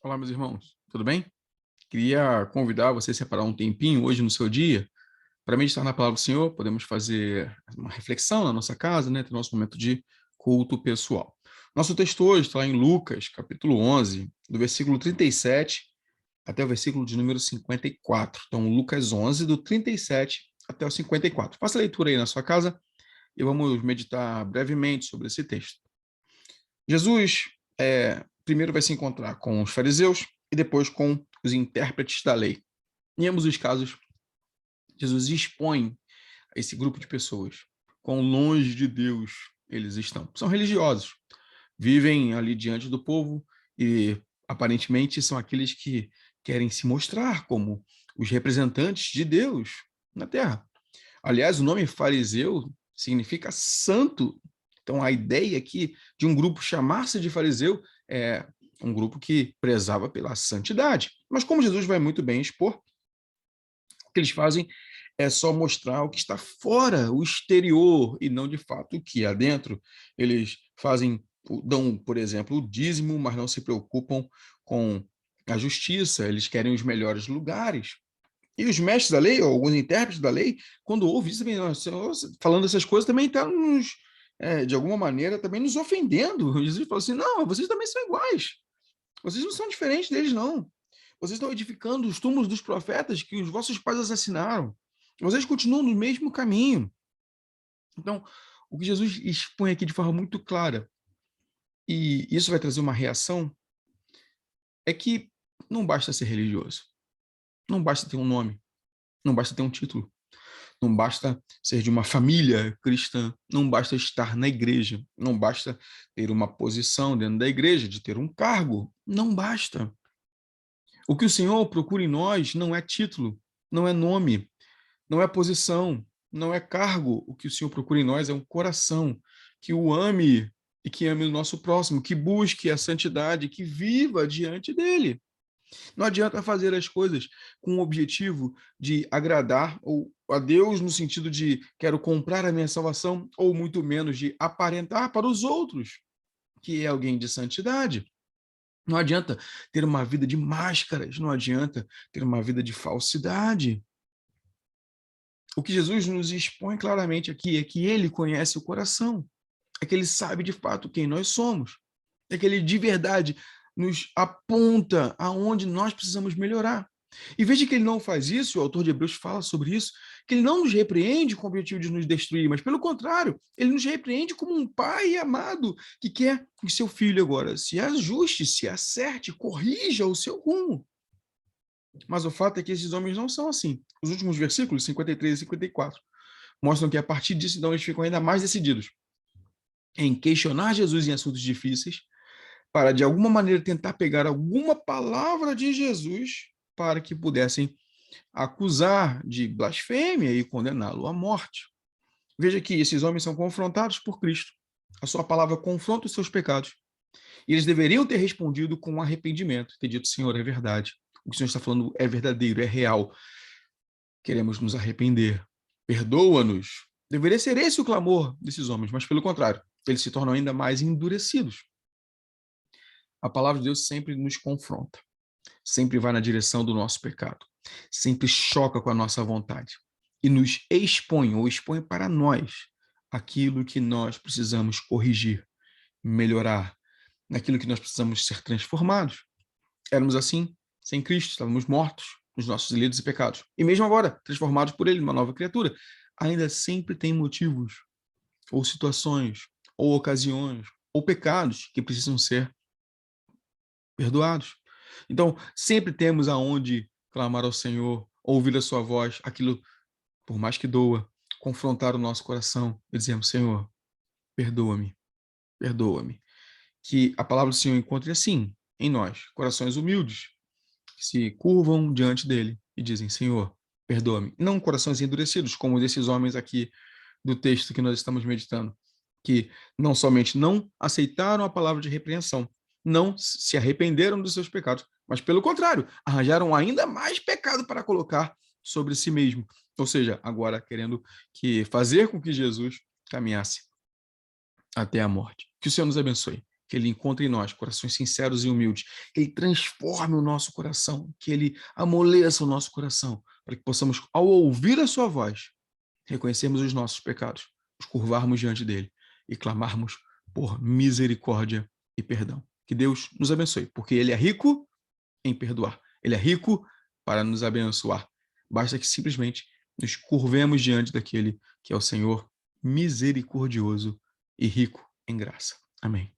Olá, meus irmãos, tudo bem? Queria convidar você a separar um tempinho hoje no seu dia para meditar na palavra do Senhor. Podemos fazer uma reflexão na nossa casa, né? Ter nosso momento de culto pessoal. Nosso texto hoje está em Lucas, capítulo 11, do versículo 37 até o versículo de número 54. Então, Lucas 11, do 37 até o 54. Faça a leitura aí na sua casa e vamos meditar brevemente sobre esse texto. Jesus primeiro vai se encontrar com os fariseus e depois com os intérpretes da lei. Em ambos os casos, Jesus expõe esse grupo de pessoas quão longe de Deus eles estão. São religiosos, vivem ali diante do povo e aparentemente são aqueles que querem se mostrar como os representantes de Deus na terra. Aliás, o nome fariseu significa santo. Então, a ideia aqui de um grupo chamar-se de fariseu é um grupo que prezava pela santidade. Mas como Jesus vai muito bem expor, o que eles fazem é só mostrar o que está fora, o exterior, e não de fato o que há dentro. Eles dão, por exemplo, o dízimo, mas não se preocupam com a justiça, eles querem os melhores lugares. E os mestres da lei, ou os intérpretes da lei, quando ouvem isso, também, falando essas coisas, também está de alguma maneira, também nos ofendendo. Jesus fala assim, não, vocês também são iguais. Vocês não são diferentes deles, não. Vocês estão edificando os túmulos dos profetas que os vossos pais assassinaram. Vocês continuam no mesmo caminho. Então, o que Jesus expõe aqui de forma muito clara, e isso vai trazer uma reação, é que não basta ser religioso. Não basta ter um nome. Não basta ter um título. Não basta ser de uma família cristã, não basta estar na igreja, não basta ter uma posição dentro da igreja, de ter um cargo, não basta. O que o Senhor procura em nós não é título, não é nome, não é posição, não é cargo. O que o Senhor procura em nós é um coração que o ame e que ame o nosso próximo, que busque a santidade, que viva diante dele. Não adianta fazer as coisas com o objetivo de agradar ou a Deus no sentido de quero comprar a minha salvação, ou muito menos de aparentar para os outros que é alguém de santidade. Não adianta ter uma vida de máscaras, não adianta ter uma vida de falsidade. O que Jesus nos expõe claramente aqui é que ele conhece o coração, é que ele sabe de fato quem nós somos, é que ele de verdade nos aponta aonde nós precisamos melhorar. E veja que ele não faz isso, o autor de Hebreus fala sobre isso, que ele não nos repreende com o objetivo de nos destruir, mas pelo contrário, ele nos repreende como um pai amado que quer que seu filho agora se ajuste, se acerte, corrija o seu rumo. Mas o fato é que esses homens não são assim. Os últimos versículos, 53 e 54, mostram que a partir disso, então, eles ficam ainda mais decididos em questionar Jesus em assuntos difíceis, para, de alguma maneira, tentar pegar alguma palavra de Jesus para que pudessem acusar de blasfêmia e condená-lo à morte. Veja que esses homens são confrontados por Cristo. A sua palavra confronta os seus pecados. E eles deveriam ter respondido com arrependimento, ter dito, Senhor, é verdade. O que o Senhor está falando é verdadeiro, é real. Queremos nos arrepender. Perdoa-nos. Deveria ser esse o clamor desses homens, mas pelo contrário, eles se tornam ainda mais endurecidos. A palavra de Deus sempre nos confronta, sempre vai na direção do nosso pecado, sempre choca com a nossa vontade e nos expõe, ou expõe para nós, aquilo que nós precisamos corrigir, melhorar, naquilo que nós precisamos ser transformados. Éramos assim, sem Cristo, estávamos mortos nos nossos delitos e pecados. E mesmo agora, transformados por Ele, uma nova criatura, ainda sempre tem motivos, ou situações, ou ocasiões, ou pecados que precisam ser perdoados. Então, sempre temos aonde clamar ao Senhor, ouvir a sua voz, aquilo, por mais que doa, confrontar o nosso coração e dizermos, Senhor, perdoa-me, perdoa-me. Que a palavra do Senhor encontre assim, em nós, corações humildes, que se curvam diante dele e dizem, Senhor, perdoa-me. Não corações endurecidos, como desses homens aqui do texto que nós estamos meditando, que não somente não aceitaram a palavra de repreensão, não se arrependeram dos seus pecados, mas pelo contrário, arranjaram ainda mais pecado para colocar sobre si mesmo. Ou seja, agora querendo fazer com que Jesus caminhasse até a morte. Que o Senhor nos abençoe. que Ele encontre em nós corações sinceros e humildes, que Ele transforme o nosso coração, que Ele amoleça o nosso coração, para que possamos, ao ouvir a sua voz, reconhecermos os nossos pecados, nos curvarmos diante dEle e clamarmos por misericórdia e perdão. Que Deus nos abençoe, porque Ele é rico em perdoar. Ele é rico para nos abençoar. Basta que simplesmente nos curvemos diante daquele que é o Senhor misericordioso e rico em graça. Amém.